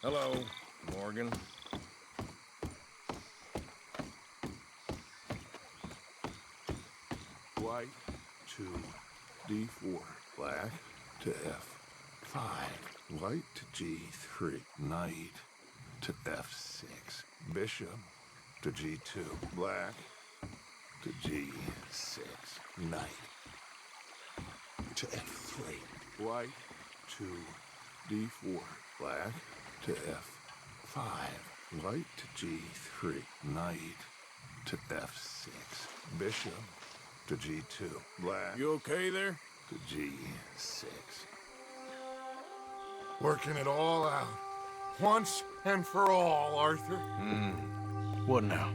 Hello, Morgan. White to D4. Black to F5. White to G3. Knight to F6. Bishop to G2. Black to G6. Knight to F3. White to D4. Black to F5. White to G3. Knight to F6. Bishop to G2. Black You okay there? to G6. Working it all out. Once and for all, Arthur. What now?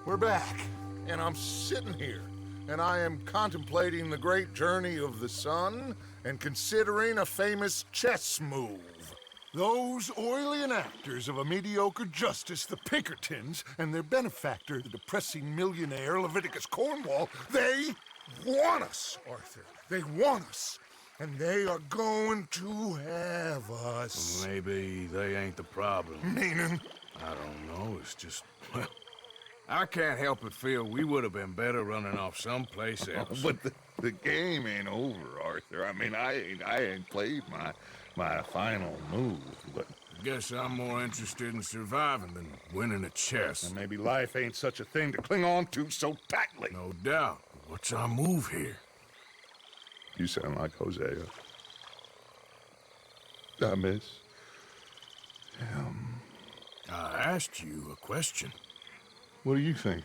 We're back, and I'm sitting here, and I am contemplating the great journey of the sun and considering a famous chess move. Those oily enactors of a mediocre justice, the Pinkertons, and their benefactor, the depressing millionaire Leviticus Cornwall, they want us, Arthur. They want us. And they are going to have us. Maybe they ain't the problem. Meaning? I don't know, it's just, well, I can't help but feel we would have been better running off someplace else. But the game ain't over, Arthur. I mean, I ain't played my final move, but... Guess I'm more interested in surviving than winning at chess. And maybe life ain't such a thing to cling on to so tightly. No doubt. What's our move here? You sound like Hosea. I miss him. I asked you a question. What do you think?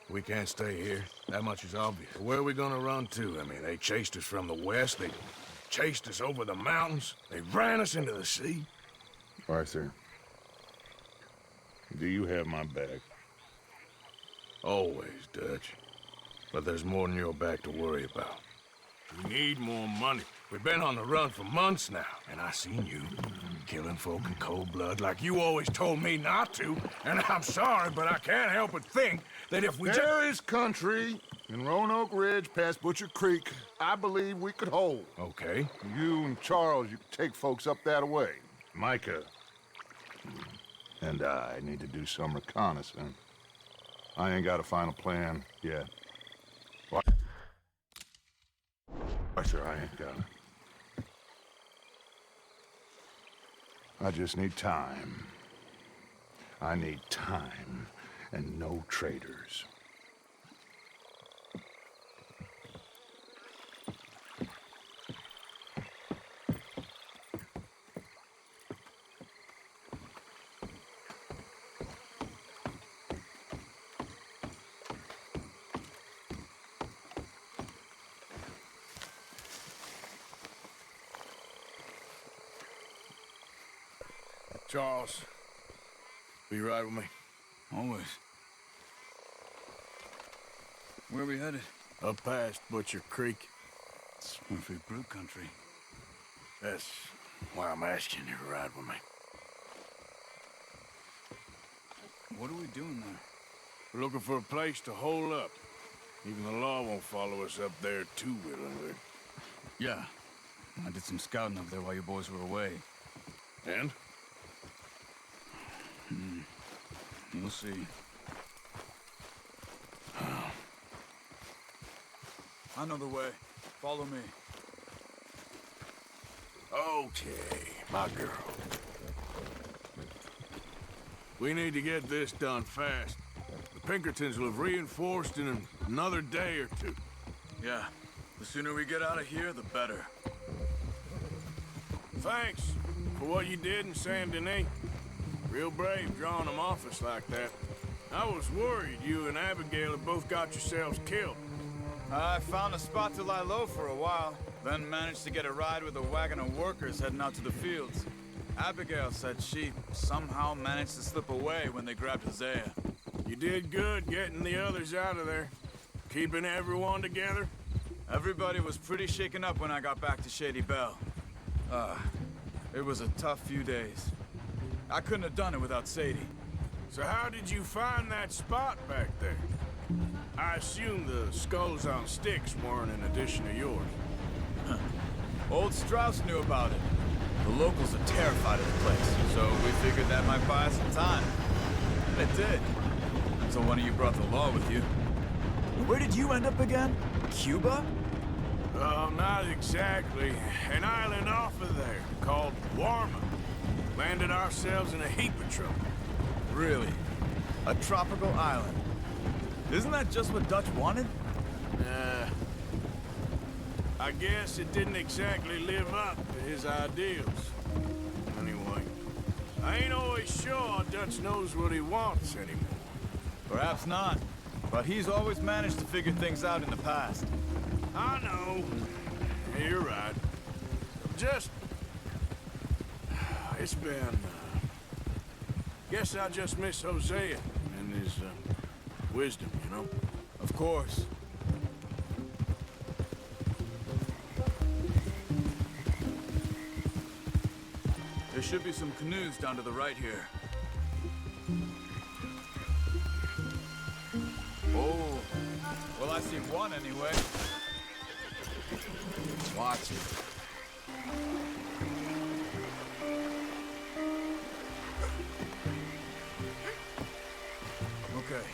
We can't stay here. That much is obvious. Where are we gonna run to? I mean, they chased us from the west. They chased us over the mountains. They ran us into the sea. Arthur, do you have my back? Always, Dutch. But there's more than your back to worry about. We need more money. We've been on the run for months now, and I seen you killing folk in cold blood like you always told me not to. And I'm sorry, but I can't help but think that if we There is country in Roanoke Ridge past Butcher Creek I believe we could hold. Okay. You and Charles, you can take folks up that way. Micah and I need to do some reconnaissance. I ain't got a final plan yet. What? Arthur, I ain't got it. I just need time. I need time and no traitors. Charles, will you ride with me? Always. Where are we headed? Up past Butcher Creek. It's Murphy Brew country. That's why I'm asking you to ride with me. What are we doing there? We're looking for a place to hole up. Even the law won't follow us up there too willingly. Yeah. I did some scouting up there while you boys were away. And? You'll see. I know the way. Follow me. Okay, my girl. We need to get this done fast. The Pinkertons will have reinforced in another day or two. Yeah. The sooner we get out of here, the better. Thanks for what you did in Saint Denis. Real brave drawing them off us like that. I was worried you and Abigail had both got yourselves killed. I found a spot to lie low for a while, then managed to get a ride with a wagon of workers heading out to the fields. Abigail said she somehow managed to slip away when they grabbed Hosea. You did good getting the others out of there. Keeping everyone together. Everybody was pretty shaken up when I got back to Shady Belle. It was a tough few days. I couldn't have done it without Sadie. So how did you find that spot back there? I assume the skulls on sticks weren't an addition of yours. Old Strauss knew about it. The locals are terrified of the place, so we figured that might buy us some time. And it did. Until one of you brought the law with you. Where did you end up again? Cuba? Oh, not exactly. An island off of there, called Warma. Landed ourselves in a heap of trouble. Really? A tropical island? Isn't that just what Dutch wanted? I guess it didn't exactly live up to his ideals. Anyway, I ain't always sure Dutch knows what he wants anymore. Perhaps not. But he's always managed to figure things out in the past. I know. You're right. Just... It's been... Guess I just miss Hosea and his wisdom, you know? Of course. There should be some canoes down to the right here. Oh, well, I see one anyway. Watch it. Okay,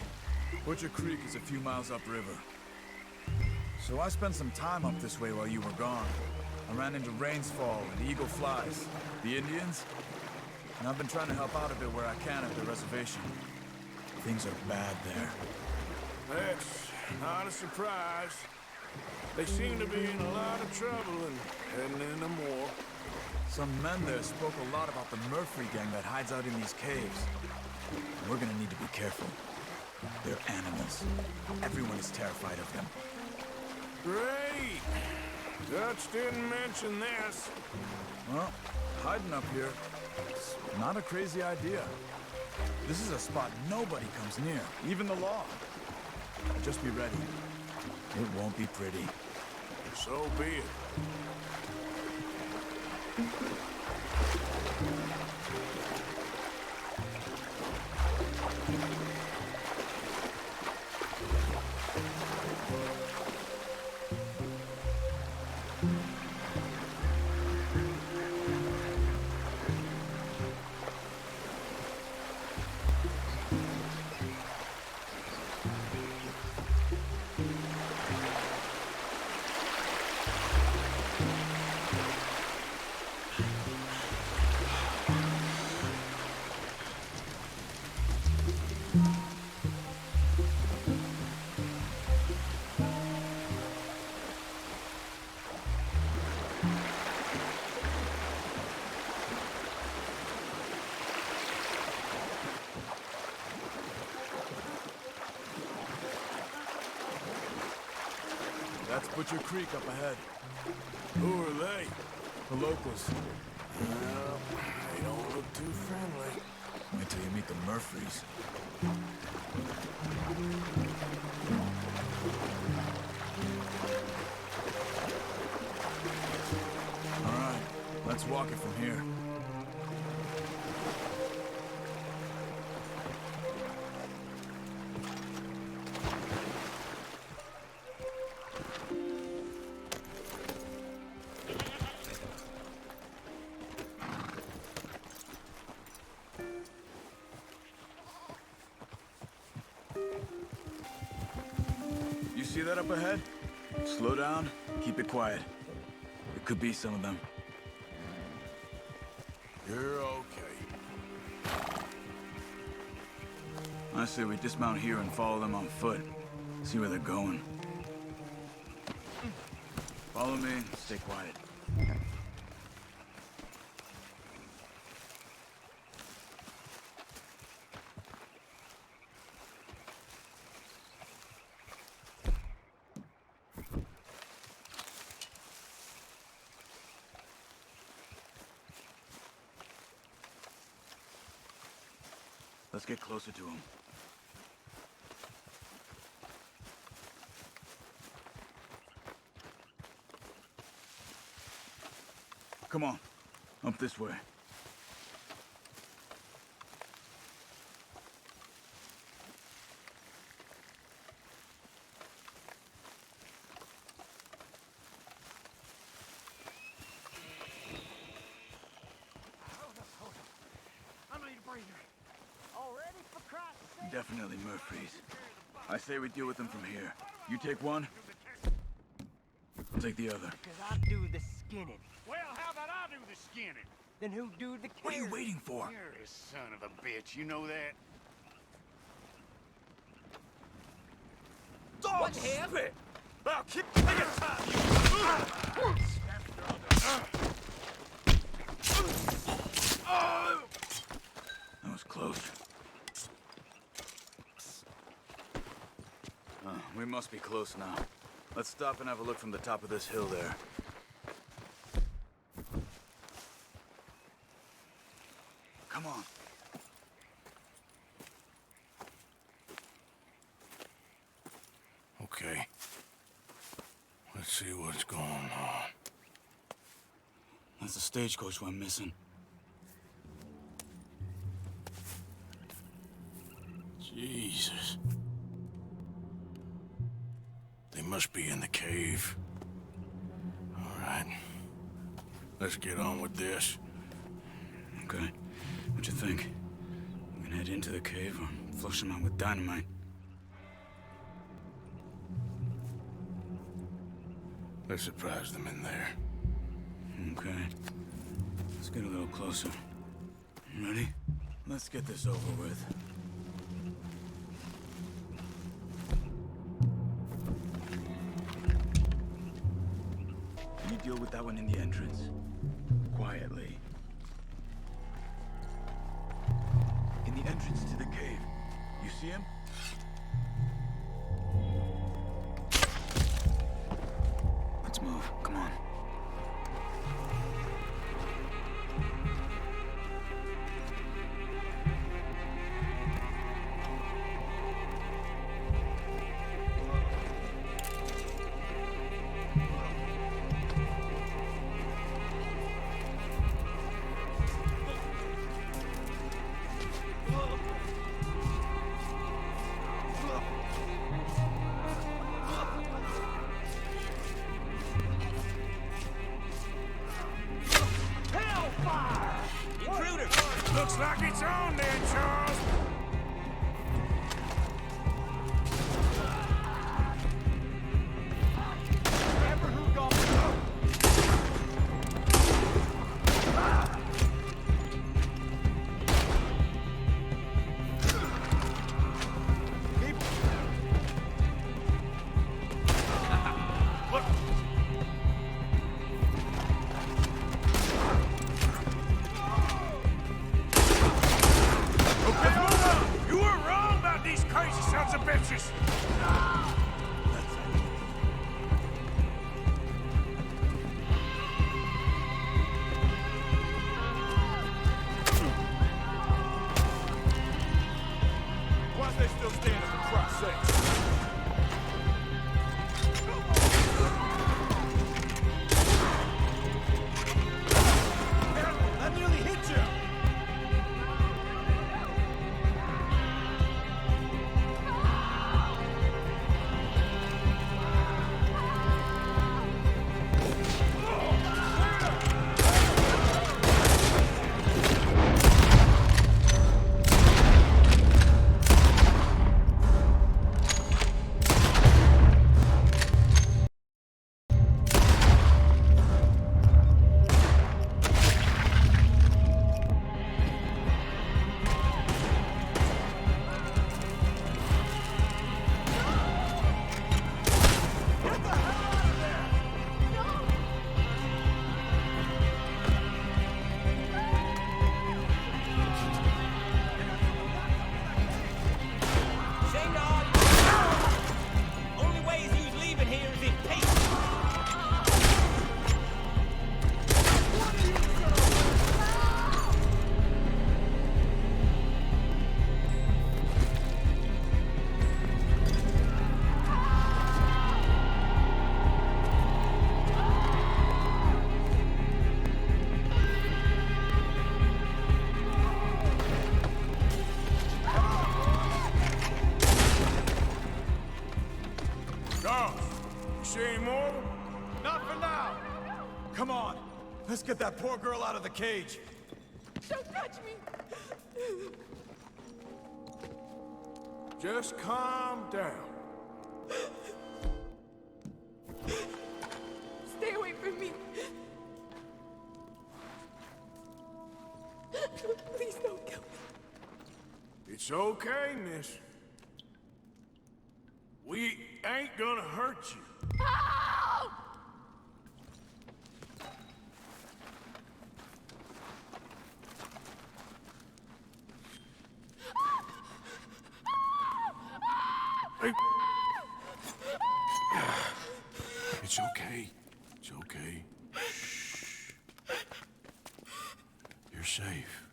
Butcher Creek is a few miles upriver. So I spent some time up this way while you were gone. I ran into Rainsfall and Eagle Flies, the Indians, and I've been trying to help out a bit where I can at the reservation. Things are bad there. That's not a surprise. They seem to be in a lot of trouble and heading into more. Some men there spoke a lot about the Murphy gang that hides out in these caves. We're gonna need to be careful. They're animals. Everyone is terrified of them. Great! Dutch didn't mention this. Well, hiding up here, it's not a crazy idea. This is a spot nobody comes near, even the law. Just be ready. It won't be pretty. So be it. That's Butcher Creek up ahead. Who are they? The locals. Well, they don't look too friendly. Wait till you meet the Murphys. All right, let's walk it from here. You see that up ahead? Slow down, keep it quiet. It could be some of them. You're okay. I say we dismount here and follow them on foot. See where they're going. Follow me, stay quiet. Let's get closer to him. Come on, up this way. definitely Murphy's. I say we deal with them from here. You take one, I'll take the other. Because I do the skinning. Well, how about I do the skinning? Then who do the What are you carrying? waiting for? You're a son of a bitch, you know that? What the hell? Spit! I'll keep taking time, you... That was close. We must be close now. Let's stop and have a look from the top of this hill there. Come on. Okay. Let's see what's going on. That's the stagecoach we're missing. Jesus. They must be in the cave. All right. Let's get on with this. Okay. What you think? We can head into the cave or flush them out with dynamite. Let's surprise them in there. Okay. Let's get a little closer. Ready? Let's get this over with. You deal with that one in the entrance. Quietly. In the entrance to the cave. You see him? Let's move. Come on. Looks like it's on then, Charles. Come on. Let's get that poor girl out of the cage. Don't touch me! Just calm down. Stay away from me. Please don't kill me. It's okay, miss. We ain't gonna hurt you. Help! Hey. It's okay. It's okay. Shh. You're safe.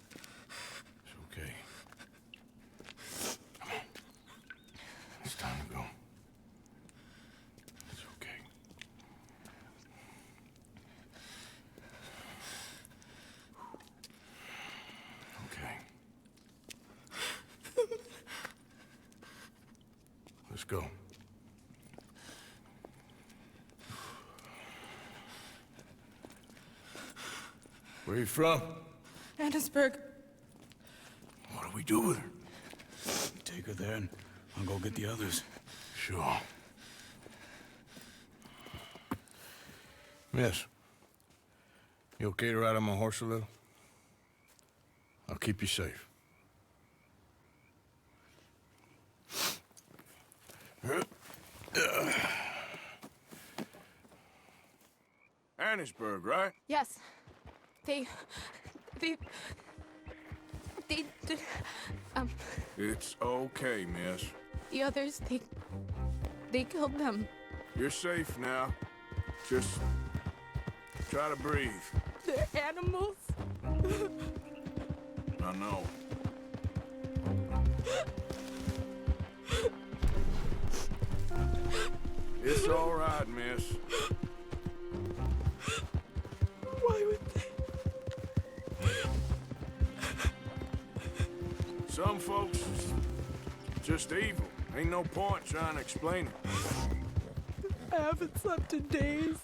It's okay. Come on. It's time to go. It's okay. Okay. Let's go. Where you from? Annesburg. What do we do with her? Take her there and I'll go get the others. Sure. Miss, you okay to ride on my horse a little? I'll keep you safe. Annesburg, right? Yes. They did, It's okay, miss. the others, they killed them. You're safe now. Just try to breathe. They're animals. I know. It's all right, miss. Why would they? Some folks just evil. Ain't no point trying to explain it. I haven't slept in days.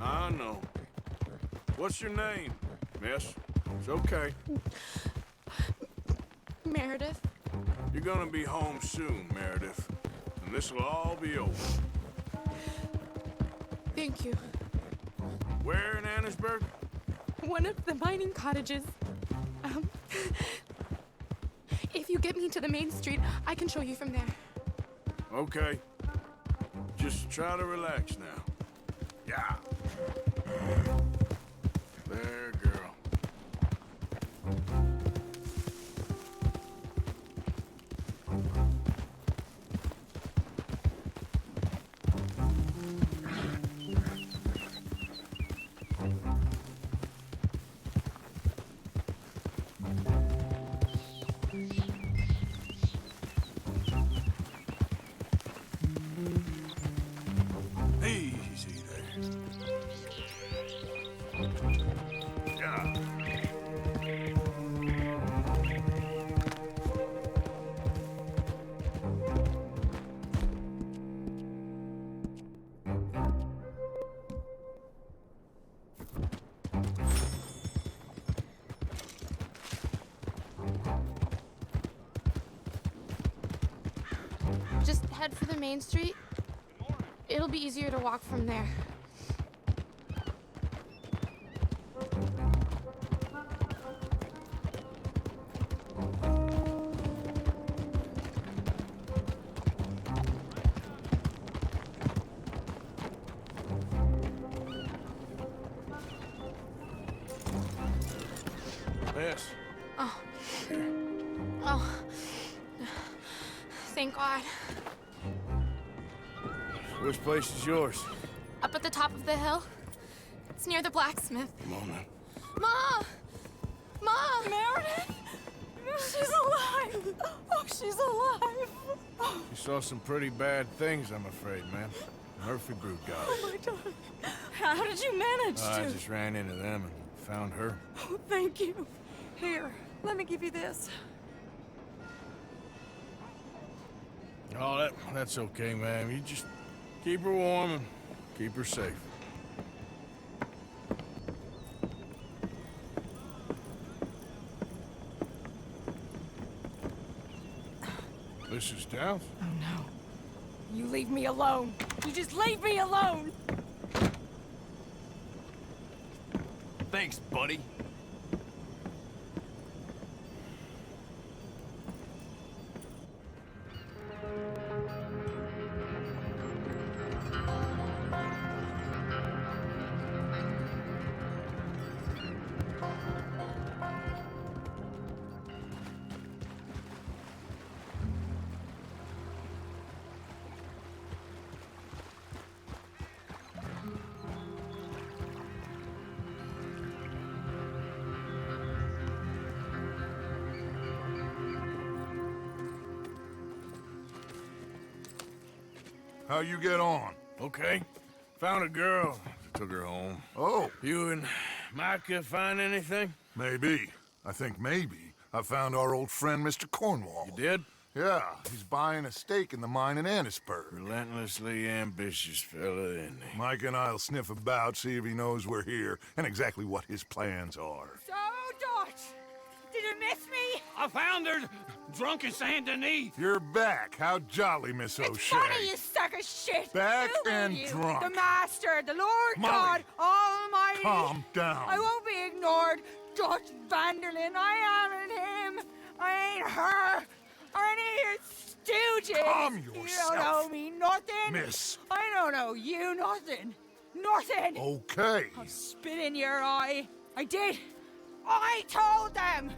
I know. What's your name, miss? It's okay. Meredith. You're gonna be home soon, Meredith. And this'll all be over. Thank you. Where in Annesburg? One of the mining cottages. If you get me to the main street, I can show you from there. Okay. Just try to relax now. Yeah. There, girl. Easy there. Yeah. Just head for the main street. It'll be easier to walk from there. Miss. Oh. Thank God. Which place is yours? Up at the top of the hill. It's near the blacksmith. Come on now. Ma! Ma! Meredith! She's alive! Oh, she's alive! You saw some pretty bad things, I'm afraid, ma'am. Murphy group got it. My darling. How did you manage I just ran into them and found her. Oh, thank you. Here, let me give you this. Oh, that's okay, ma'am. You just keep her warm and keep her safe. Mrs. Downs? Oh no. You leave me alone. You just leave me alone. Thanks, buddy. How you get on? Okay. Found a girl. Took her home. Oh, You and Micah find anything? maybe. I think maybe I found our old friend Mr. Cornwall. You did? Yeah, he's buying a stake in the mine in Annisburg. Relentlessly ambitious fella, isn't he? Mike and I'll sniff about, see if he knows we're here, and exactly what his plans are. So, Dutch, did you miss me? I found her drunk in Saint Denis. You're back. How jolly, Miss It's O'Shea. funny, you sack of shit. Back Who are and you? drunk. The Master, the Lord Molly. God Almighty. Calm down. I won't be ignored. Dutch Vanderlyn, I am him. I ain't her. Or any of your stooges. Calm You don't yourself. owe me nothing. Miss. I don't owe you nothing. Nothing. Okay. I'll spit in your eye. I did. I told them.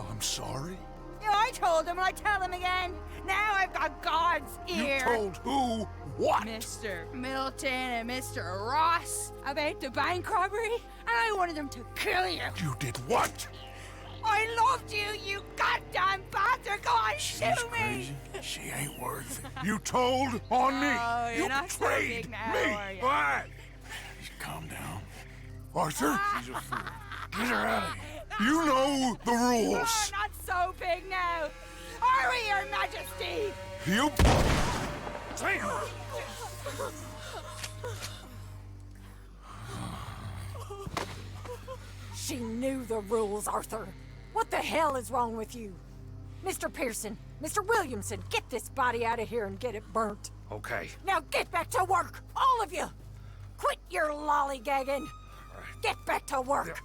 I'm sorry? Yeah, I told them and I tell them again. Now I've got God's ear. You told who what? Mr. Milton and Mr. Ross about the bank robbery, and I wanted them to kill you. You did what? I loved you, you goddamn bastard! Go on, shoot me! She ain't worth it. You told on me. Oh, you're You not so betrayed big now, me. are you? Why? Just calm down. Arthur, She's a fool. Get her out of here. you know the Oh, rules. not so big now. Are we, Your Majesty? You... She knew the rules, Arthur. What the hell is wrong with you? Mr. Pearson, Mr. Williamson, get this body out of here and get it burnt. Okay. Now get back to work, all of you! Quit your lollygagging! Get back to work!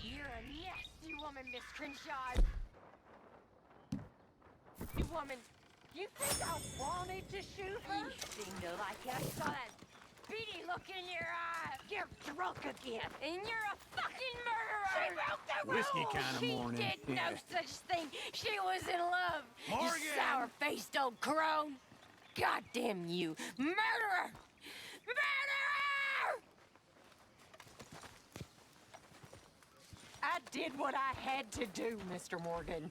You're a nasty woman, Miss Crenshaw. You woman, you think I wanted to shoot her? You seem to like I saw that beady look in your eye. You're drunk again, and you're a fucking murderer. She broke the rules. Whiskey kind of morning. She did no such thing. She was in love. Morgan! You sour-faced old crone. Goddamn you, murderer! Murderer! I did what I had to do, Mr. Morgan.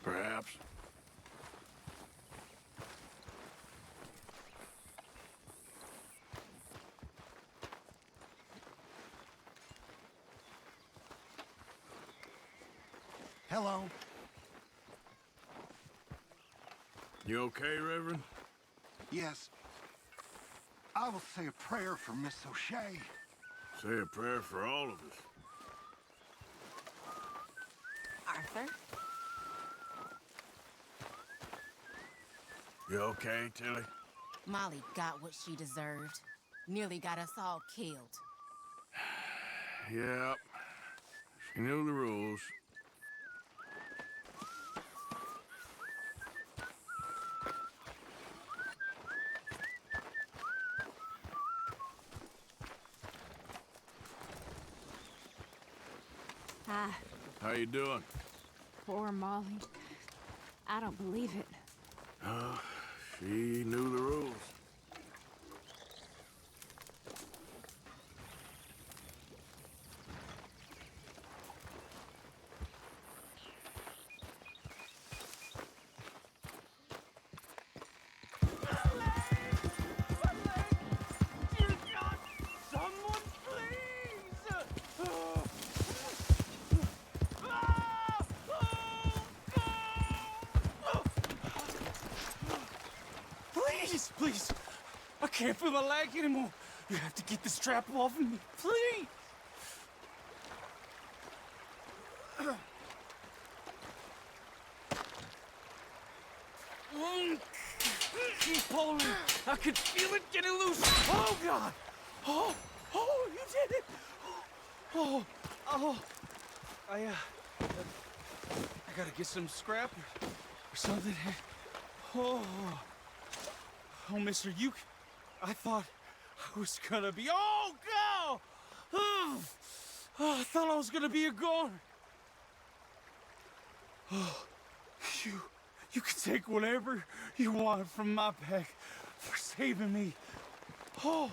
Perhaps. Hello. You okay, Reverend? Yes. I will say a prayer for Miss O'Shea. Say a prayer for all of us. Arthur? You okay, Tilly? Molly got what she deserved. Nearly got us all killed. Yep. She knew the rules. Ah, How you doing? poor Molly. I don't believe it. She knew the rules. Please, please. I can't feel my leg anymore. You have to get the strap off of me, please. Keep pulling. I can feel it getting loose. Oh, God. Oh, you did it. I gotta get some scrap or something. Oh, mister, I thought I was gonna be, oh, God! I thought I was gonna be a goner. Oh, you can take whatever you want from my pack for saving me. Oh.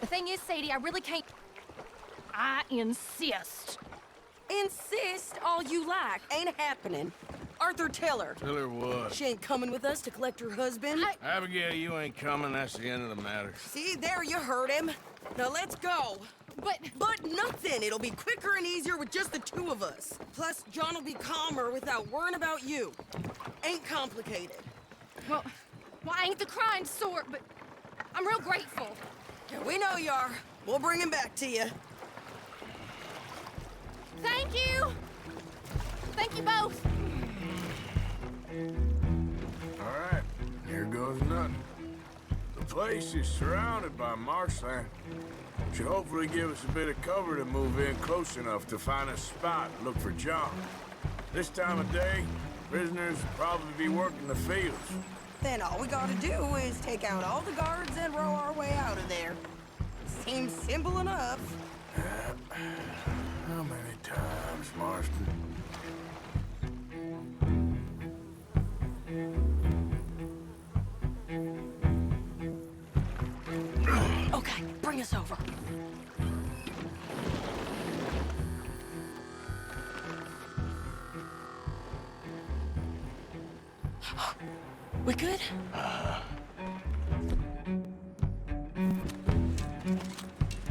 The thing is, Sadie, I really can't... I insist. Insist all you like. Ain't happening. Arthur, tell her. Tell her what? She ain't coming with us to collect her husband. Abigail, you ain't coming. That's the end of the matter. See, there you heard him. Now let's go. But nothing. It'll be quicker and easier with just the two of us. Plus, John will be calmer without worrying about you. Ain't complicated. Well, I ain't the kind sort, but I'm real grateful. Yeah, we know you are. We'll bring him back to you. Thank you! Thank you both! All right, here goes nothing. The place is surrounded by marshland. Should hopefully give us a bit of cover to move in close enough to find a spot and look for John. This time of day, prisoners will probably be working the fields. Then all we gotta do is take out all the guards and row our way out of there. Seems simple enough. How many times, Marston? Okay, bring us over. We good?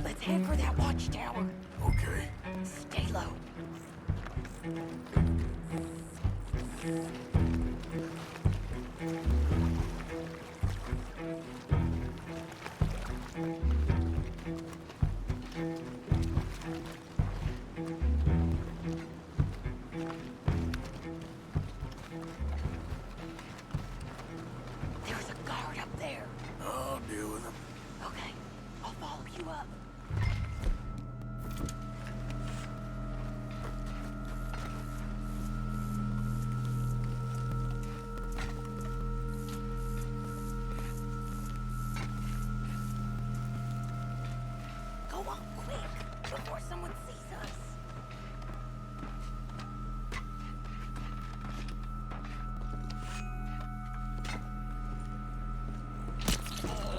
Let's head for that watchtower. Okay. Stay low. There's a guard up there. I'll deal with him. Okay, I'll follow you up. Go on quick, before someone sees us.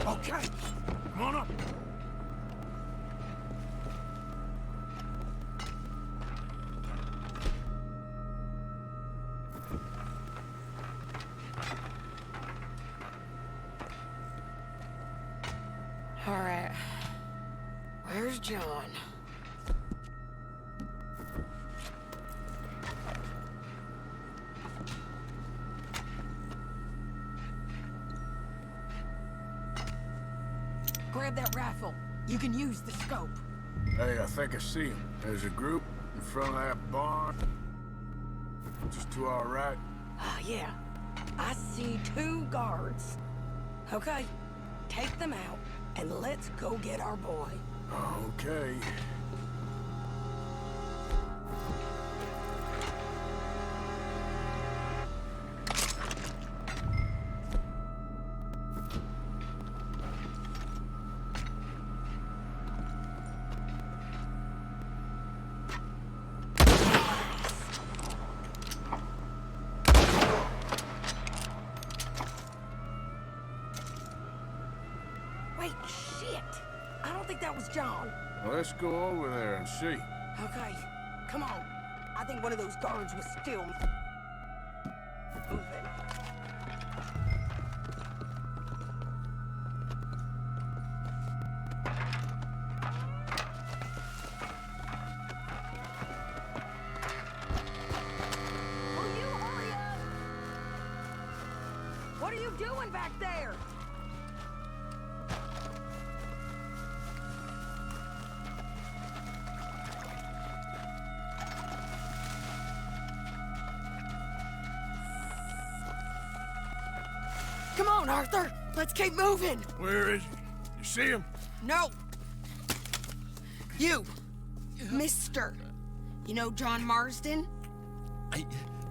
Okay, come on up. All right. Where's John? Grab that rifle. You can use the scope. Hey, I think I see him. There's a group in front of that barn. Just to our right. Ah, yeah. I see 2 guards. Okay, take them out, and let's go get our boy. Okay. go over there and see. Okay, come on. I think one of those guards was still moving. Will you hurry up? What are you doing back there? Come on, Arthur. Let's keep moving. Where is he? You see him? No. You. Mister. You know John Marsden?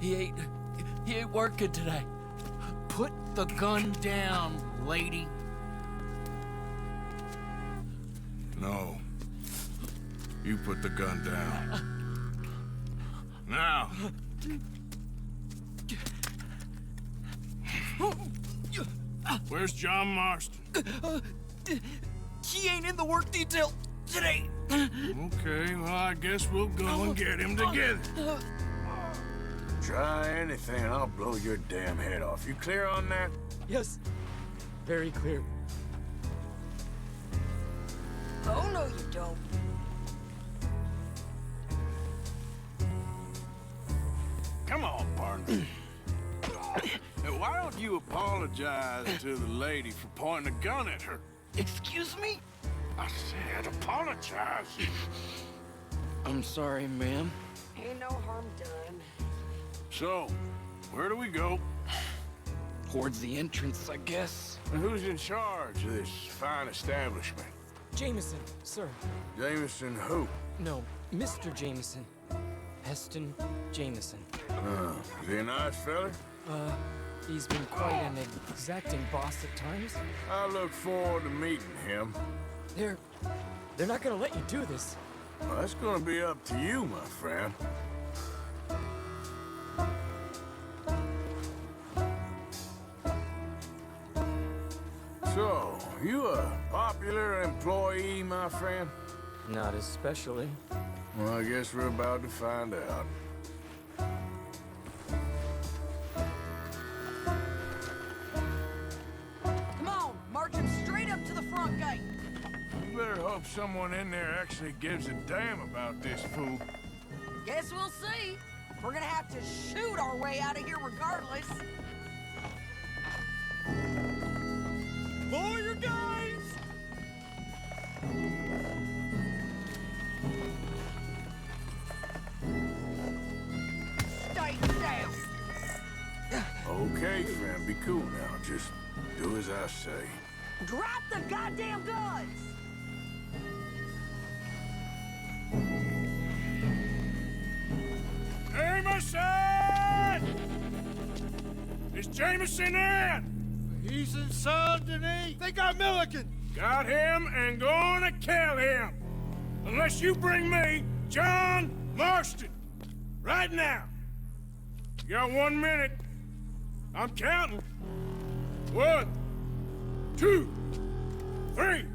He ain't working today. Put the gun down, lady. No. You put the gun down. Now. Where's John Marston? He ain't in the work detail today. Okay, well, I guess we'll go and get him together. Try anything and I'll blow your damn head off. You clear on that? Yes, very clear. Oh, no, you don't. Come on, partner. Now, why don't you apologize to the lady for pointing a gun at her? Excuse me? I said apologize. I'm sorry, ma'am. Ain't no harm done. So, where do we go? Towards the entrance, I guess. And who's in charge of this fine establishment? Jameson, sir. Jameson who? No, Mr. Jameson. Heston Jameson. Is he a nice fella? He's been quite an exacting boss at times. I look forward to meeting him. They're not gonna let you do this. Well, that's gonna be up to you, my friend. So, you a popular employee, my friend? Not especially. Well, I guess we're about to find out. Come on, march him straight up to the front gate. You better hope someone in there actually gives a damn about this fool. Guess we'll see. We're gonna have to shoot our way out of here regardless. Lower your guns! Stay down. Okay, friend, be cool now. Just do as I say. Drop the goddamn guns! Jameson! Is Jameson in? He's in Saint Denis. They got Milliken. Got him and gonna kill him. Unless you bring me John Marston. Right now. You got 1 minute. I'm counting. 1, 2, 3.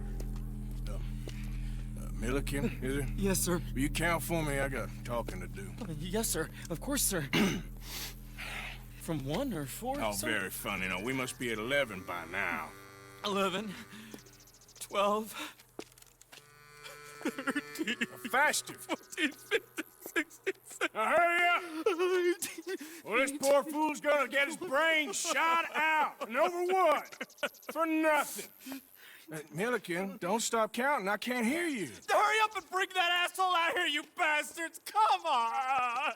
Milliken, is it? Yes, sir. Will you count for me? I got talking to do. Yes, sir. Of course, sir. From 1 or 4? Oh, sir? very funny. No, we must be at 11 by now. 11, 12, 13, Faster. 14, 15, 16, 17. Now hurry up! Well, this poor fool's gonna get his brains shot out. And over what? For nothing. Milliken, don't stop counting. I can't hear you. Hurry up and bring that asshole out here, you bastards! Come on!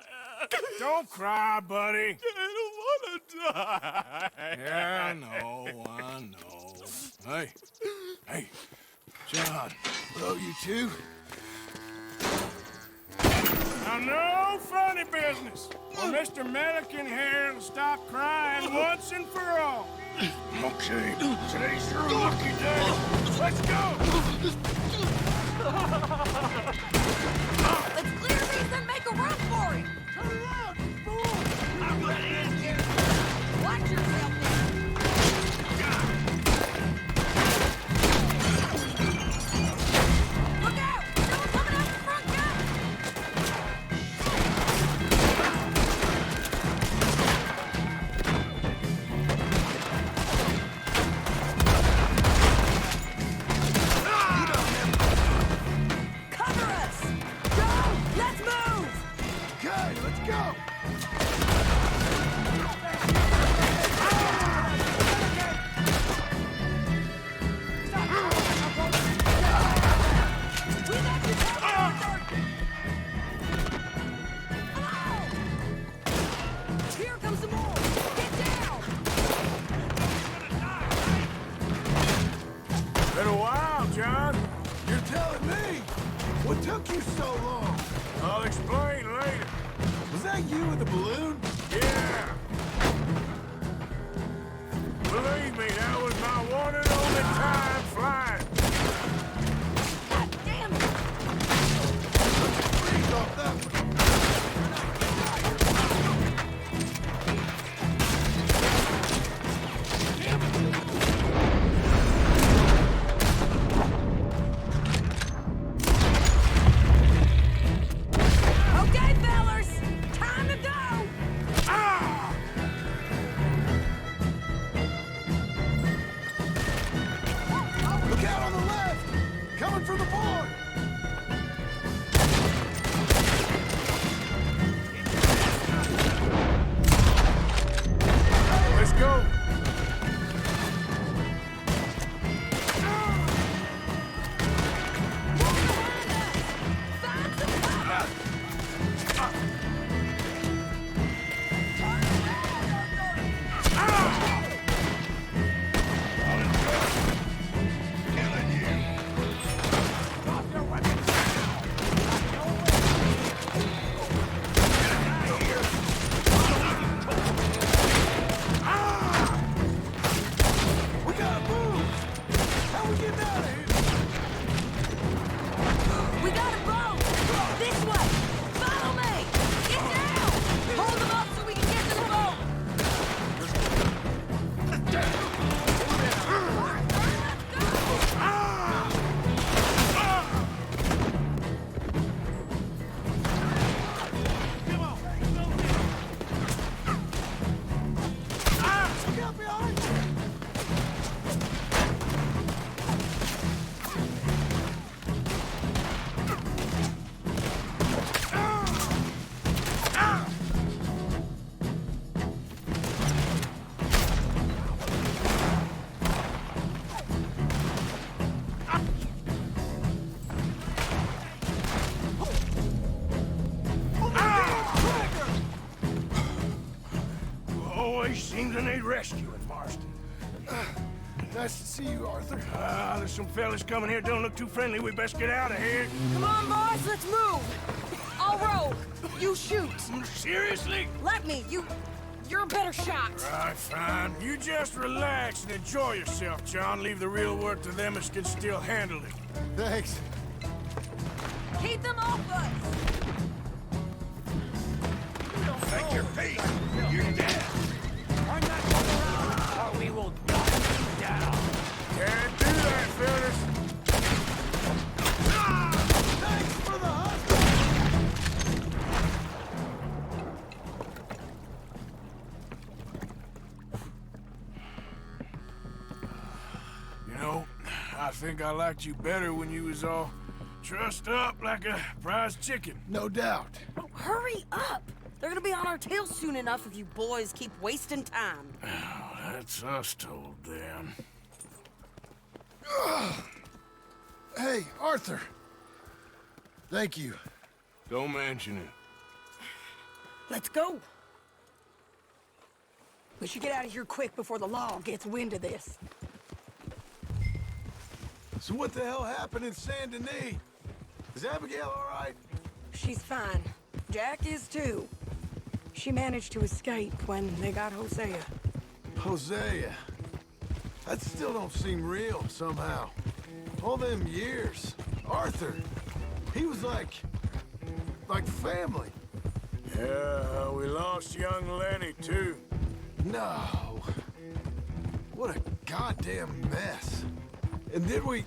Don't cry, buddy. I don't wanna die. Yeah, I know. Hey, John. Hello, you two. Now, no funny business. Well, Mr. Milliken here will stop crying once and for all. Okay, today's your lucky day. Let's go! Let's clear these and make a run for it! Turn around, you fool! I'm letting in here! Watch yourself now! Look out! Someone coming go! Here comes some more! Get down! Been a while, John. You're telling me? What took you so long? I'll explain later. Was that you with the balloon? Yeah. Believe me, that was my one and only time flying. God damn it! Freeze off that one. Okay, fellers! Time to go! Ah! Look out on the left! Coming from the board! Let's go. We gotta move! How we getting out of here? We got a boat! This way! Follow me! Get down! Hold them up so we can get to the boat! Look out behind you! You always seem to need rescuing, Marston. Nice to see you, Arthur. There's some fellas coming here. Don't look too friendly. We best get out of here. Come on, boys, let's move! I'll row. You shoot. Seriously? Let me. You're a better shot. Right, fine. You just relax and enjoy yourself, John. Leave the real work to them that can still handle it. Thanks. Keep them off us. Take your feet. You're dead. I'm not going around, or we will gun you down. Can't do that, fellas. Thanks for the hustle! You know, I think I liked you better when you was all trussed up like a prize chicken. No doubt. Hurry up. They're gonna be on our tails soon enough if you boys keep wasting time. That's us told them. Hey, Arthur. Thank you. Don't mention it. Let's go. We should get out of here quick before the law gets wind of this. So what the hell happened in Saint Denis? Is Abigail all right? She's fine. Jack is too. She managed to escape when they got Hosea. Hosea. That still don't seem real, somehow. All them years. Arthur. He was like family. Yeah, we lost young Lenny, too. No. What a goddamn mess. And did we...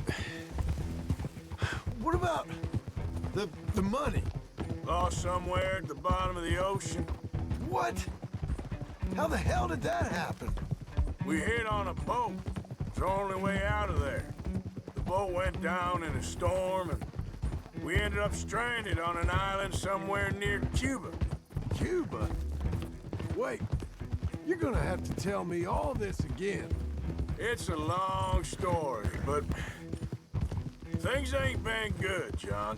What about the money? Lost somewhere at the bottom of the ocean. What? How the hell did that happen? We hit on a boat. It's the only way out of there. The boat went down in a storm, and we ended up stranded on an island somewhere near Cuba. Cuba? Wait, you're gonna have to tell me all this again. It's a long story, but things ain't been good, John.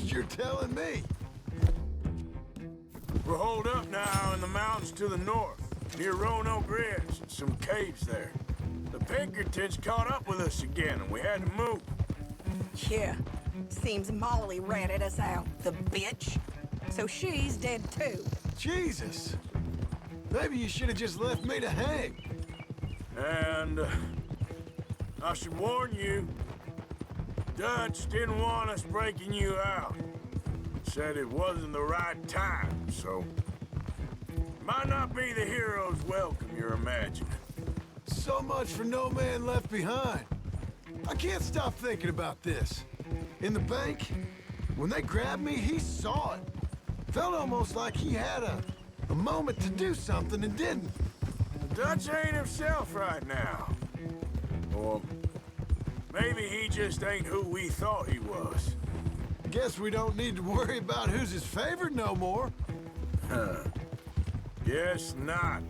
You're telling me? We're holed up now in the mountains to the north, near Roanoke Ridge, and some caves there. The Pinkertons caught up with us again, and we had to move. Yeah. Seems Molly ratted us out, the bitch. So she's dead too. Jesus. Maybe you should have just left me to hang. And I should warn you, Dutch didn't want us breaking you out. Said it wasn't the right time, so might not be the hero's welcome you're imagining. So much for no man left behind. I can't stop thinking about this. In the bank, when they grabbed me, he saw it. Felt almost like he had a moment to do something and didn't. Dutch ain't himself right now. Or maybe he just ain't who we thought he was. Guess we don't need to worry about who's his favorite no more. Guess not.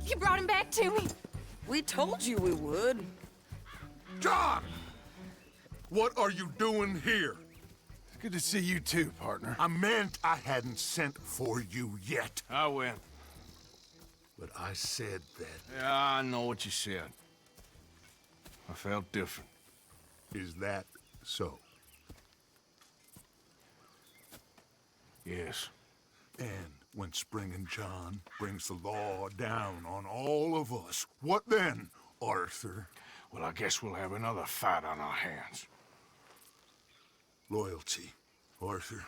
You brought him back to me. We told you we would. John! What are you doing here? It's good to see you too, partner. I meant I hadn't sent for you yet. I went. But I said that. Yeah, I know what you said. I felt different. Is that so? Yes. And when Spring and John brings the law down on all of us, what then, Arthur? Well, I guess we'll have another fight on our hands. Loyalty, Arthur,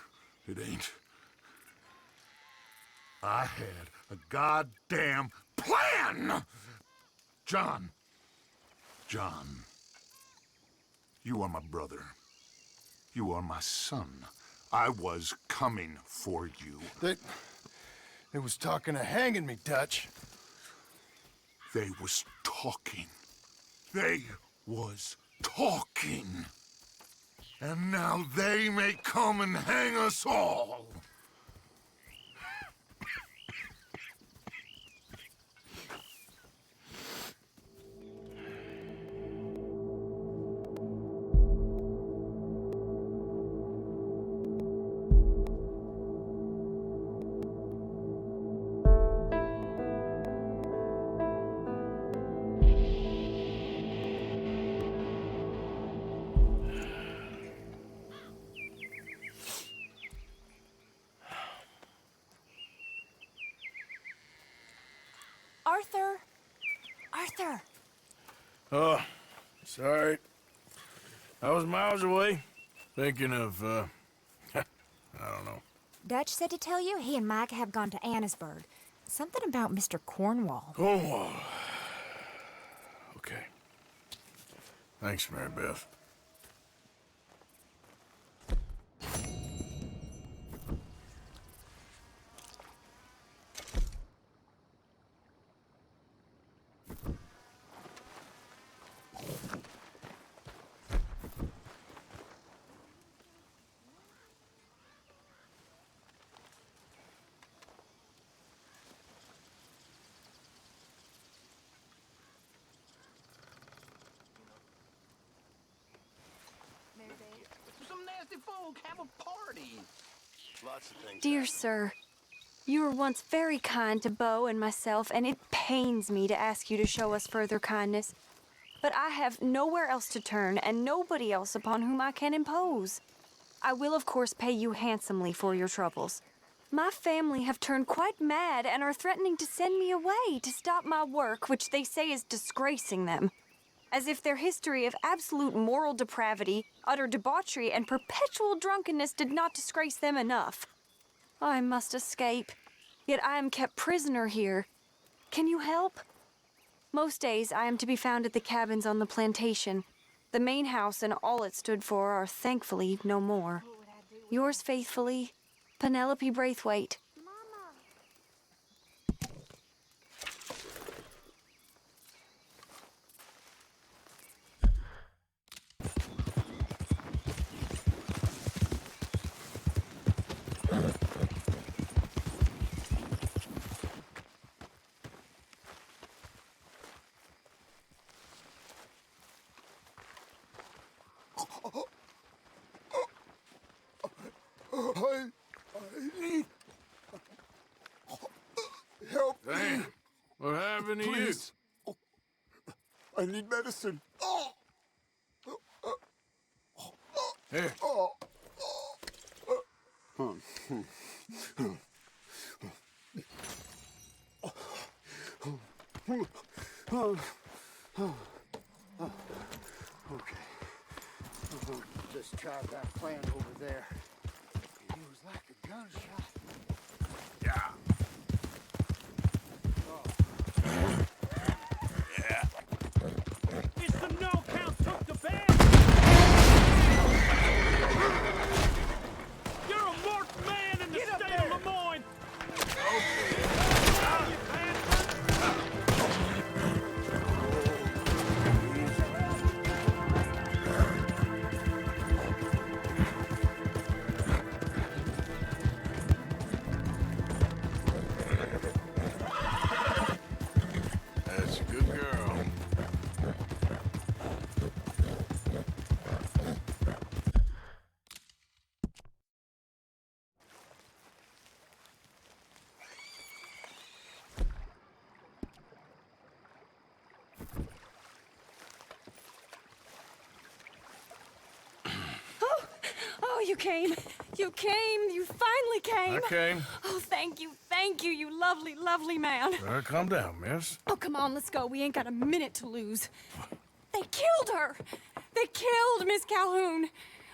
it ain't. I had a goddamn plan! John, you are my brother. You are my son. I was coming for you. They was talking of hanging me, Dutch. They was talking. They was talking. And now they may come and hang us all. Arthur! Oh, sorry. I was miles away, thinking of, I don't know. Dutch said to tell you he and Mike have gone to Annisburg. Something about Mr. Cornwall. Cornwall. Okay. Thanks, Mary Beth. Some nasty folk have a party. Lots of things. Dear sir, you were once very kind to Beau and myself, and it pains me to ask you to show us further kindness. But I have nowhere else to turn, and nobody else upon whom I can impose. I will, of course, pay you handsomely for your troubles. My family have turned quite mad and are threatening to send me away to stop my work, which they say is disgracing them. As if their history of absolute moral depravity, utter debauchery, and perpetual drunkenness did not disgrace them enough. I must escape, yet I am kept prisoner here. Can you help? Most days I am to be found at the cabins on the plantation. The main house and all it stood for are thankfully no more. Yours faithfully, Penelope Braithwaite. I need help. Damn. What happened to Please. I need medicine. Here. Okay. Let's try that plant over there. It was like a gunshot. Yeah. It's the no-count took the bed! You're a marked man in the state of Lemoyne! That's a good girl. Oh, you came. You came. You finally came. I came. Oh, thank you, you lovely, lovely man. Calm down, miss. Oh, come on, let's go. We ain't got a minute to lose. They killed her. They killed Miss Calhoun.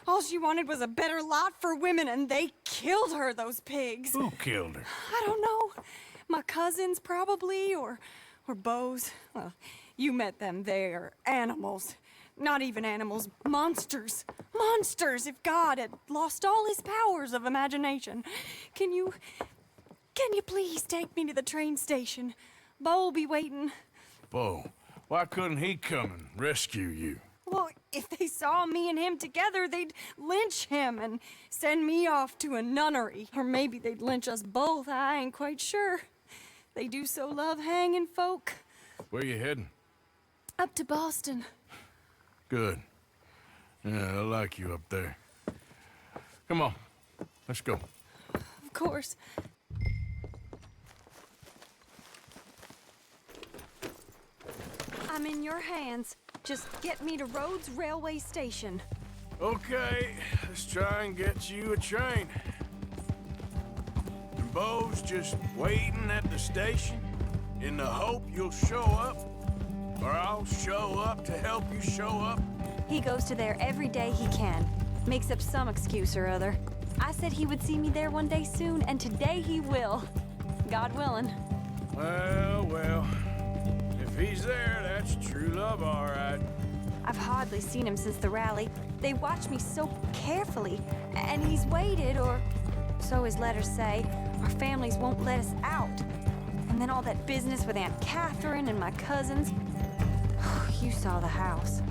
All she wanted was a better lot for women, and they killed her, those pigs. Who killed her? I don't know. My cousins, probably, or Beau's. Well, you met them. They're animals. Not even animals, monsters. Monsters, if God had lost all his powers of imagination. Can you please take me to the train station? Beau'll be waiting. Beau, why couldn't he come and rescue you? Well, if they saw me and him together, they'd lynch him and send me off to a nunnery. Or maybe they'd lynch us both, I ain't quite sure. They do so love hanging folk. Where you heading? Up to Boston. Good. Yeah, I like you up there. Come on, let's go. Of course. I'm in your hands. Just get me to Rhodes Railway Station. Okay, let's try and get you a train. And Beau's just waiting at the station in the hope you'll show up, or I'll show up to help you show up. He goes to there every day he can. Makes up some excuse or other. I said he would see me there one day soon, and today he will. God willing. Well, if he's there, that's true love, all right. I've hardly seen him since the rally. They watch me so carefully, and he's waited, or so his letters say. Our families won't let us out. And then all that business with Aunt Catherine and my cousins. You saw the house.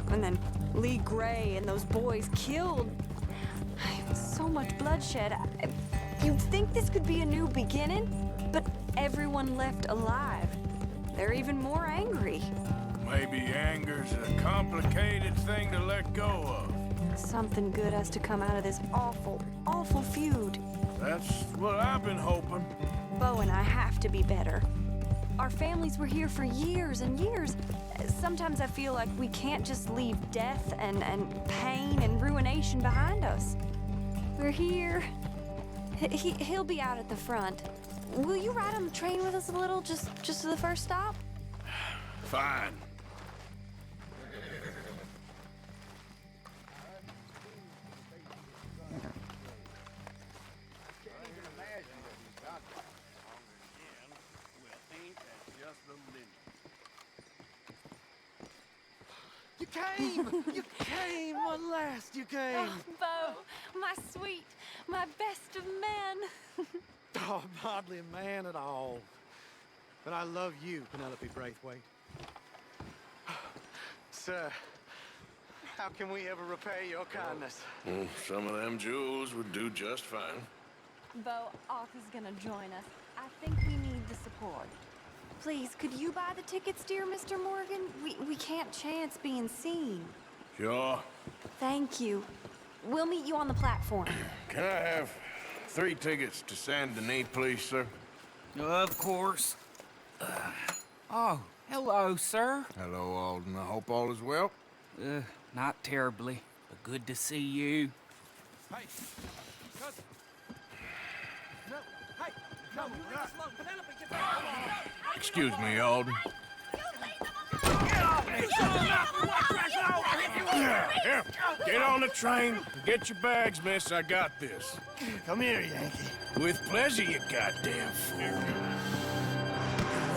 And then Lee Gray and those boys killed. So much bloodshed. You'd think this could be a new beginning, but everyone left alive. They're even more angry. Maybe anger's a complicated thing to let go of. Something good has to come out of this awful, awful feud. That's what I've been hoping. Beau and I have to be better. Our families were here for years and years. Sometimes I feel like we can't just leave death and pain and ruination behind us. We're here. He'll be out at the front. Will you ride on the train with us a little, just to the first stop? Fine. ain't at just the limit. You came! You came! At last you came! Oh, Bo, my sweet, my best of men. Oh, I'm hardly a man at all. But I love you, Penelope Braithwaite. Sir, how can we ever repay your kindness? Some of them jewels would do just fine. Bo, Arthur's gonna join us. I think we need the support. Please, could you buy the tickets, dear Mr. Morgan? We can't chance being seen. Sure. Thank you. We'll meet you on the platform. Can I have 3 tickets to Saint Denis, please, sir? Of course. Oh, hello, sir. Hello, Alden. I hope all is well. Not terribly, but good to see you. Hey, cousin. No, hey, no, you leave us alone. Penelope, get back. Excuse me, Alden. Here, get on the train. Get your bags, miss. I got this. Come here, Yankee. With pleasure, you goddamn fool. You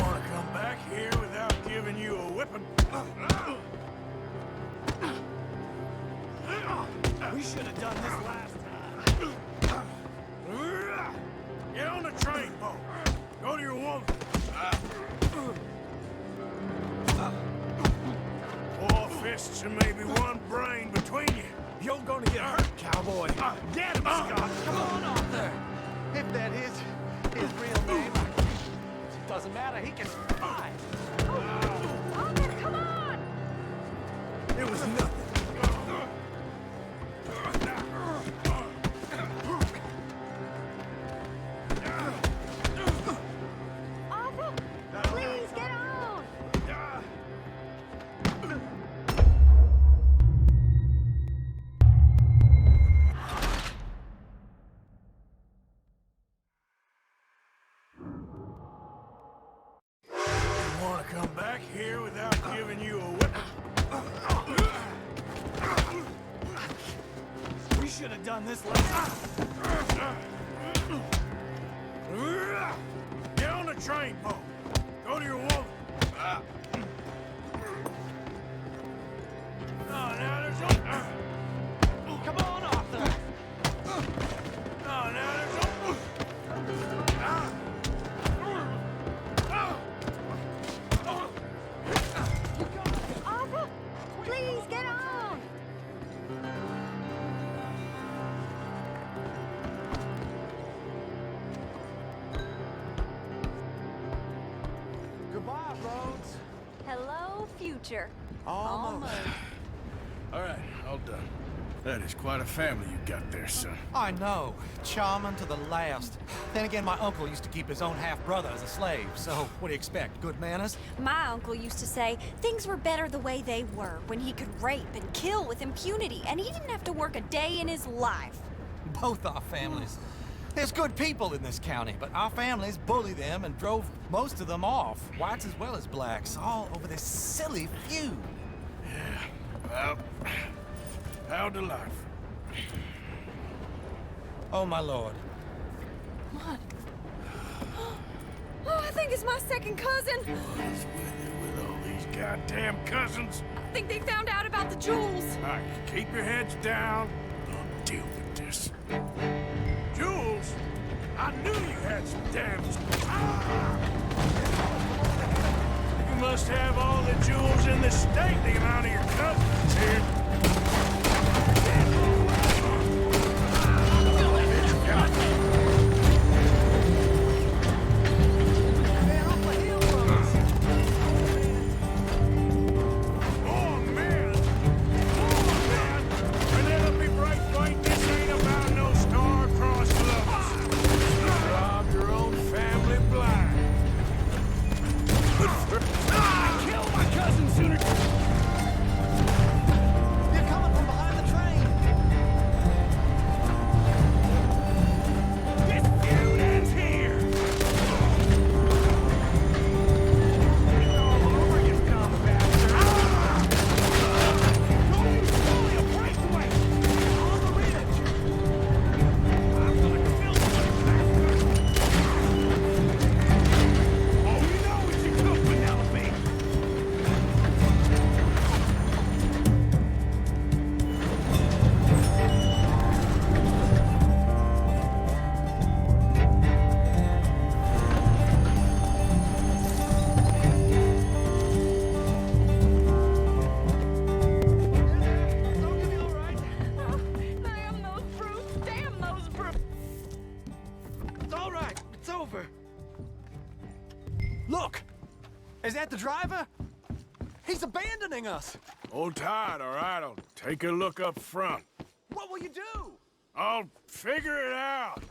want to come back here without giving you a whipping? We should have done this last time. Get on the train, Bo. Go to your woman. 4 fists and maybe 1 brain between you. You're gonna get hurt, cowboy. Get him, Scott. Come on, Arthur. If that is his real name, it doesn't matter. He can fly. Arthur, come on! It was nothing. Arthur, please get on! You want to come back here without giving you a whipping? We should have done this last time. Get on the train, Bo. Go to your woman. Oh, now there's a... Come on, Arthur. Oh, now there's a... Arthur, please get on! Goodbye, Rhodes. Hello, future. Almost. All right, all done. That is quite a family you got there, son. I know. Charming to the last. Then again, my uncle used to keep his own half-brother as a slave, so what do you expect? Good manners? My uncle used to say things were better the way they were, when he could rape and kill with impunity, and he didn't have to work a day in his life. Both our families. There's good people in this county, but our families bullied them and drove most of them off, whites as well as blacks, all over this silly feud. Well, how to life? Oh, my lord. What? Oh, I think it's my second cousin. What is with all these goddamn cousins? I think they found out about the jewels. All right, keep your heads down. I'll deal with this. Jules, I knew you had some damage. You must have all the jewels in the state, the amount of your cousins here. Penelope Braithwaite, this ain't about no star-crossed lovers. You robbed your own family blind. I killed my cousin sooner. You come over. Look! Is that the driver? He's abandoning us! Hold tight, all right? I'll take a look up front. What will you do? I'll figure it out.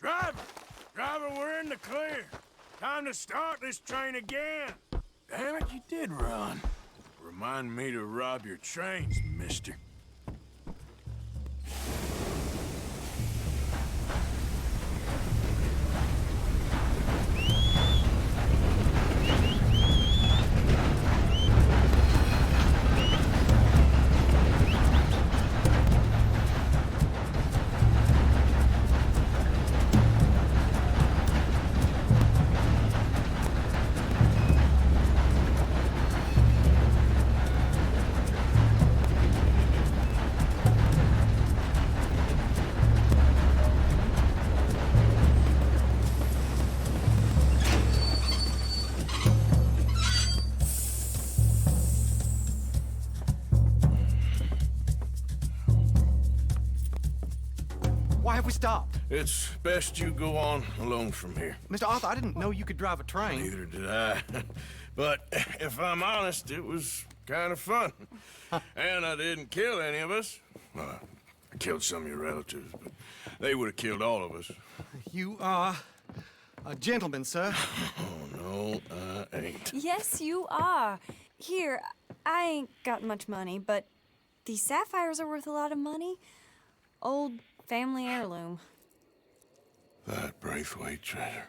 Driver, we're in the clear. Time to start this train again. Damn it, you did run. Remind me to rob your trains, mister. Why have we stopped? It's best you go on alone from here. Mr. Arthur, I didn't know you could drive a train. Neither did I. But if I'm honest, it was kind of fun. And I didn't kill any of us. Well, I killed some of your relatives, but they would have killed all of us. You are a gentleman, sir. Oh, no, I ain't. Yes, you are. Here, I ain't got much money, but these sapphires are worth a lot of money. Old family heirloom. That Braithwaite treasure.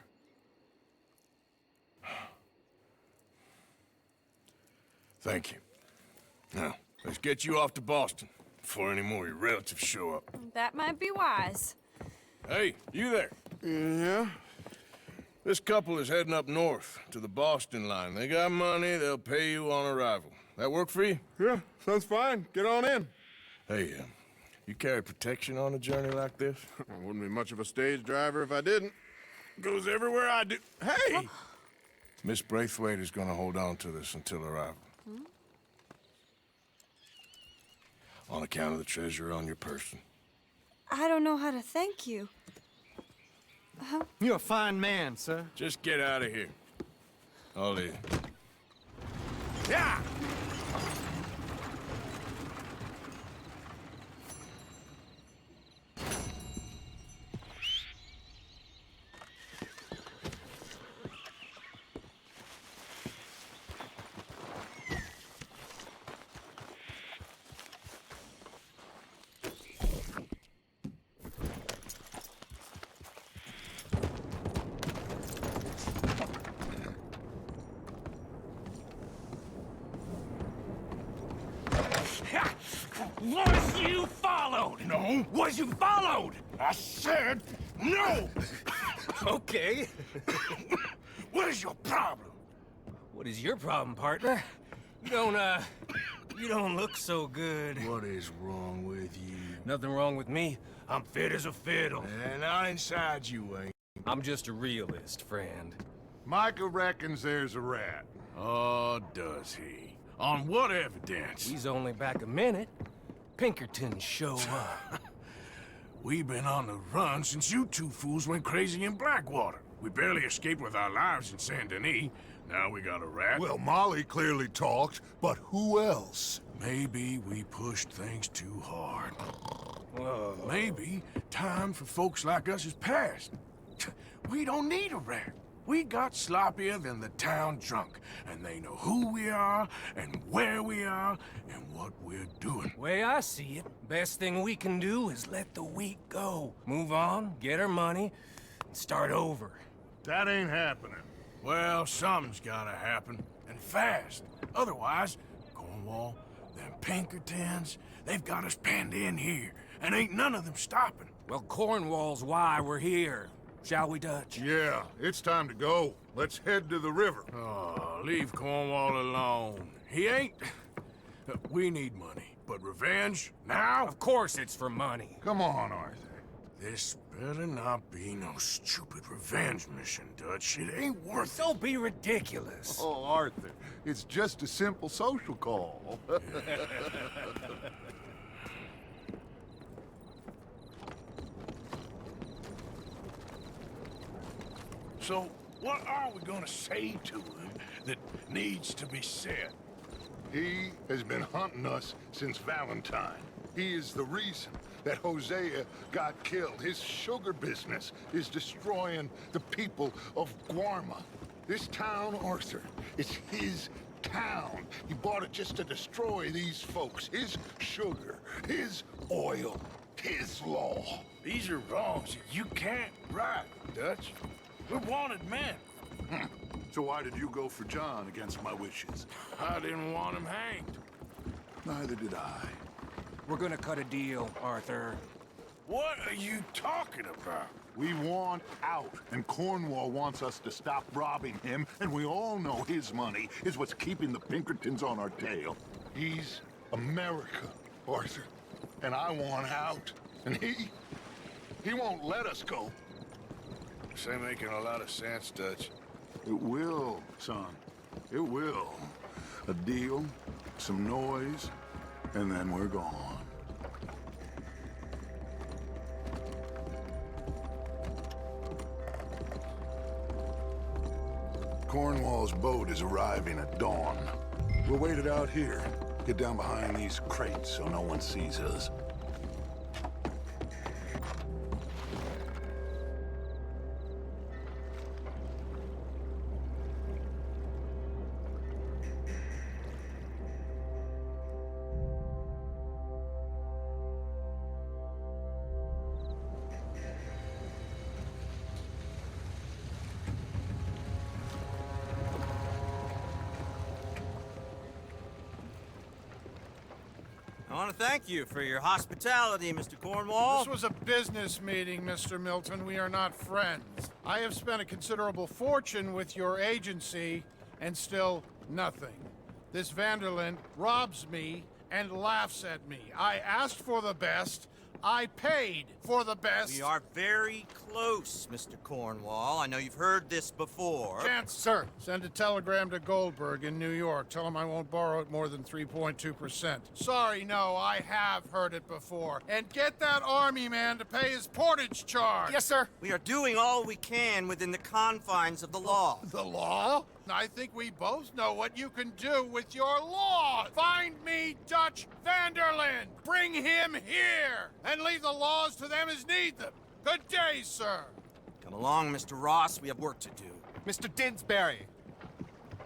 Thank you. Now, let's get you off to Boston before any more of your relatives show up. That might be wise. Hey, you there? Yeah? This couple is heading up north to the Boston line. They got money, they'll pay you on arrival. That work for you? Yeah, sounds fine. Get on in. Hey, you carry protection on a journey like this? I wouldn't be much of a stage driver if I didn't. Goes everywhere I do. Hey! Miss Braithwaite is gonna hold on to this until arrival. On account of the treasure on your person. I don't know how to thank you. You're a fine man, sir. Just get out of here. I'll leave. Yeah! Was you followed? No. Was you followed? I said no! Okay. What is your problem? What is your problem, partner? You don't look so good. What is wrong with you? Nothing wrong with me. I'm fit as a fiddle. And not inside you ain't. I'm just a realist, friend. Micah reckons there's a rat. Oh, does he? On what evidence? He's only back a minute. Pinkerton show up. We've been on the run since you two fools went crazy in Blackwater. We barely escaped with our lives in Saint Denis. Now we got a rat. Well, Molly clearly talked, but who else? Maybe we pushed things too hard. Whoa. Maybe time for folks like us is past. We don't need a rat. We got sloppier than the town drunk, and they know who we are, and where we are, and what we're doing. Way I see it, best thing we can do is let the week go. Move on, get our money, and start over. That ain't happening. Well, something's gotta happen, and fast. Otherwise, Cornwall, them Pinkertons, they've got us penned in here, and ain't none of them stopping. Well, Cornwall's why we're here. Shall we, Dutch? Yeah, it's time to go. Let's head to the river. Oh, leave Cornwall alone. He ain't... We need money, but revenge, now? Of course it's for money. Come on, Arthur. This better not be no stupid revenge mission, Dutch. It ain't worth it. Don't be ridiculous. Oh, Arthur, it's just a simple social call. So, what are we gonna say to him that needs to be said? He has been hunting us since Valentine. He is the reason that Hosea got killed. His sugar business is destroying the people of Guarma. This town, Arthur, is his town. He bought it just to destroy these folks. His sugar, his oil, his law. These are wrongs you can't right, Dutch. We're wanted men. So why did you go for John against my wishes? I didn't want him hanged. Neither did I. We're gonna cut a deal, Arthur. What are you talking about? We want out, and Cornwall wants us to stop robbing him, and we all know his money is what's keeping the Pinkertons on our tail. He's America, Arthur, and I want out, and he won't let us go. This ain't making a lot of sense, Dutch. It will, son. It will. A deal, some noise, and then we're gone. Cornwall's boat is arriving at dawn. We'll wait it out here. Get down behind these crates so no one sees us. I want to thank you for your hospitality, Mr. Cornwall. This was a business meeting, Mr. Milton. We are not friends. I have spent a considerable fortune with your agency, and still nothing. This Vanderlyn robs me and laughs at me. I asked for the best. I paid for the best. We are very close, Mr. Cornwall. I know you've heard this before. Chance, sir, send a telegram to Goldberg in New York. Tell him I won't borrow it more than 3.2%. Sorry, no, I have heard it before. And get that army man to pay his portage charge. Yes, sir. We are doing all we can within the confines of the law. The law? I think we both know what you can do with your law. Find me Dutch Vanderlyn. Bring him here. And leave the laws to them as need them. Good day, sir. Come along, Mr. Ross. We have work to do. Mr. Didsbury.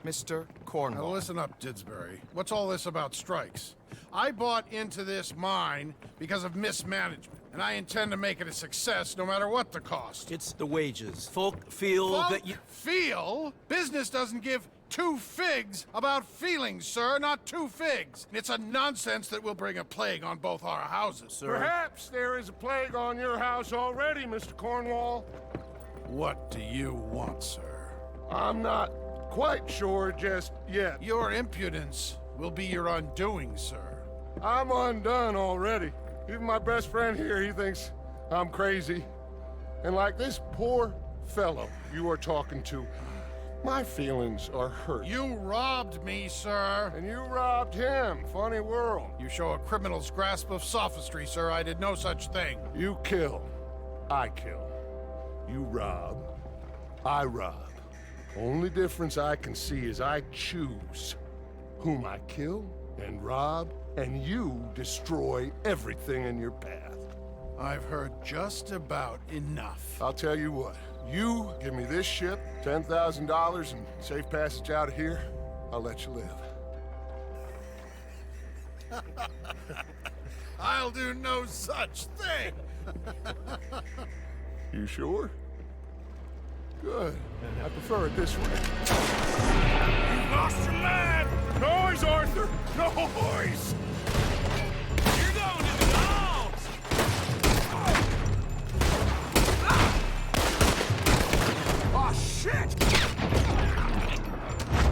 Mr. Cornwall. Now listen up, Didsbury. What's all this about strikes? I bought into this mine because of mismanagement, and I intend to make it a success no matter what the cost. It's the wages. Folk feel that you... Feel? Business doesn't give two figs about feelings, sir, not two figs. It's a nonsense that will bring a plague on both our houses, sir. Perhaps there is a plague on your house already, Mr. Cornwall. What do you want, sir? I'm not quite sure just yet. Your impudence will be your undoing, sir. I'm undone already. Even my best friend here, he thinks I'm crazy. And like this poor fellow you are talking to, my feelings are hurt. You robbed me, sir. And you robbed him. Funny world. You show a criminal's grasp of sophistry, sir. I did no such thing. You kill. I kill. You rob. I rob. Only difference I can see is I choose whom I kill and rob, and you destroy everything in your path. I've heard just about enough. I'll tell you what. You give me this ship, $10,000, and safe passage out of here, I'll let you live. I'll do no such thing. You sure? Good. I prefer it this way. You lost your mind! Noise, Arthur! Noise! You're going to the dogs! Oh, shit!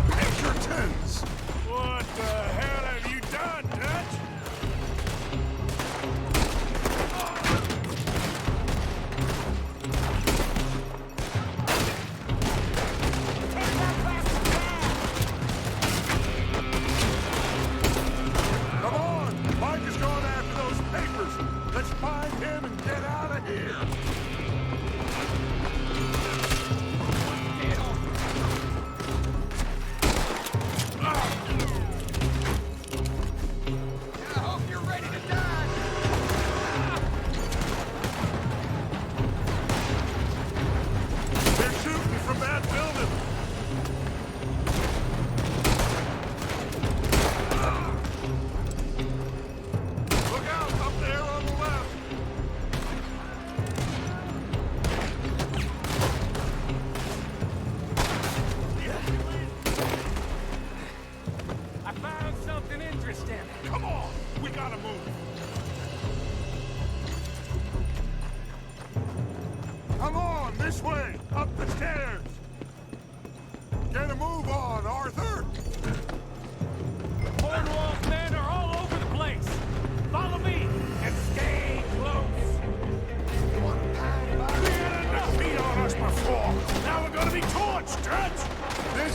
Pinkertons! What the hell have you done, Dutch? Come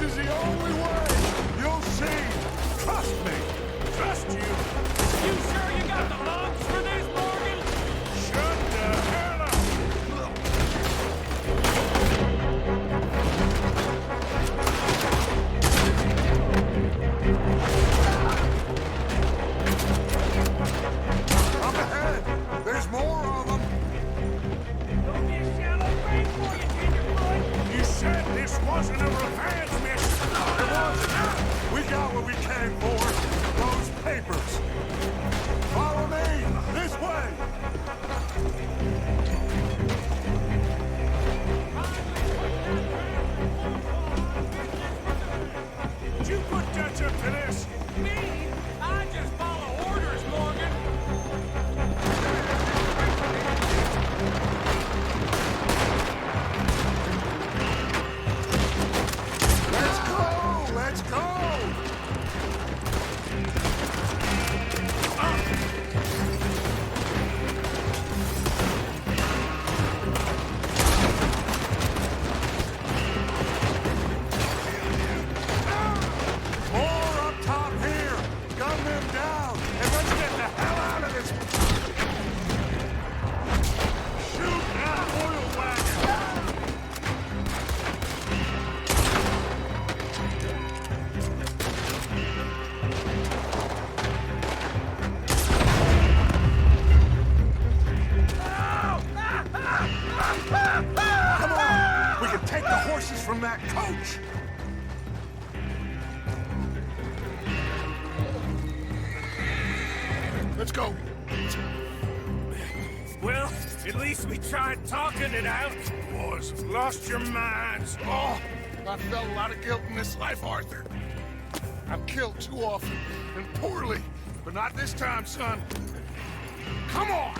This is the only way. You'll see. Trust me. Trust you? You sure you got the lungs for this, Morgan? Shut the hell up! Up ahead. There's more of them. Don't be a shallow grave for you, tenderfoot. You said this wasn't a revenge mission. It wasn't. We got what we came for. Those papers. Follow me. This way. Did you put Dutch up to this? Me? I just follow orders, Morgan. Let's go. Let's go. More up top here. Gun them down. And let's get the hell out of this. Shoot that oil wagon. Come on. We can take the horses from that coach. Let's go. Well, at least we tried talking it out. Boys have lost your minds. Oh, I felt a lot of guilt in this life, Arthur. I've killed too often and poorly, but not this time, son. Come on!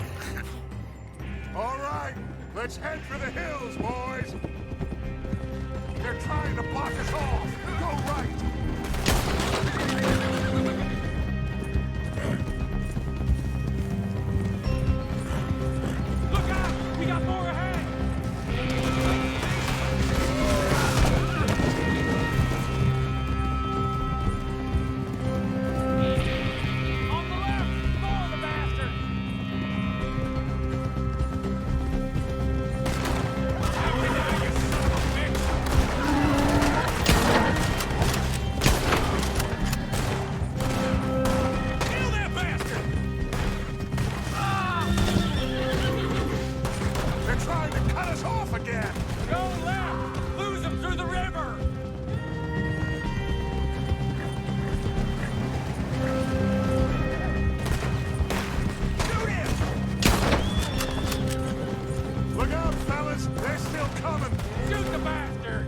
All right, let's head for the hills, boys. They're trying to block us off. Go right. Look out! We got more ahead! On the left! More of the bastard! Out with that, you son of a bitch! Kill that bastard! They're trying to cut us off again. Go left! Lose them through the river! Shoot him! Look out, fellas. They're still coming. Shoot the bastard!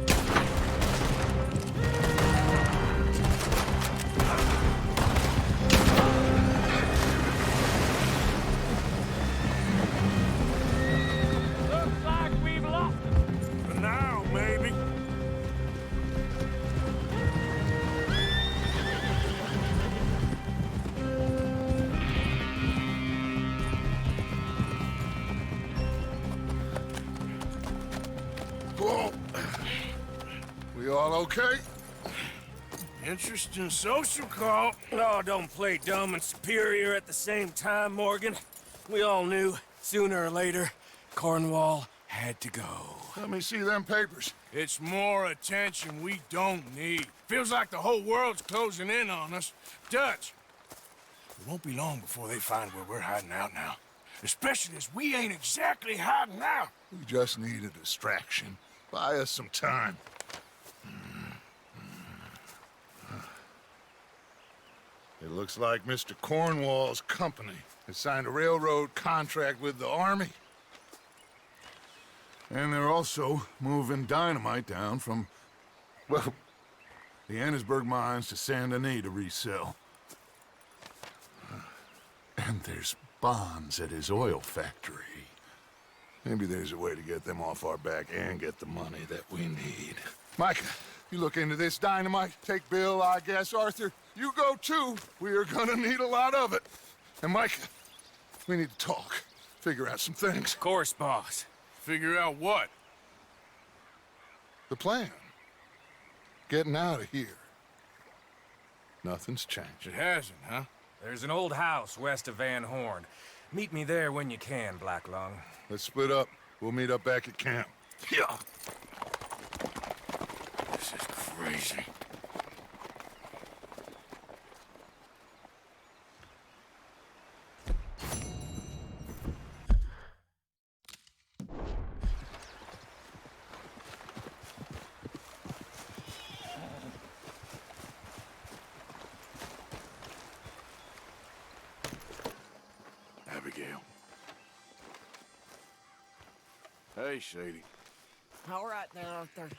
Looks like we've lost them. For now, maybe. Whoa. We all okay? Interesting social call. Oh, don't play dumb and superior at the same time, Morgan. We all knew, sooner or later, Cornwall had to go. Let me see them papers. It's more attention we don't need. Feels like the whole world's closing in on us. Dutch, it won't be long before they find where we're hiding out now. Especially as we ain't exactly hiding out. We just need a distraction. Buy us some time. It looks like Mr. Cornwall's company has signed a railroad contract with the Army. And they're also moving dynamite down from, well, the Annesburg mines to Saint Denis to resell. And there's bonds at his oil factory. Maybe there's a way to get them off our back and get the money that we need. Micah, you look into this dynamite. Take Bill, I guess. Arthur, you go too. We are gonna need a lot of it. And Micah, we need to talk. Figure out some things. Of course, boss. Figure out what? The plan. getting out of here. Nothing's changed. It hasn't, huh? There's an old house west of Van Horn. Meet me there when you can, Black Lung. Let's split up. We'll meet up back at camp. Yeah. This is crazy. Abigail. Hey, Sadie. All right then, Arthur.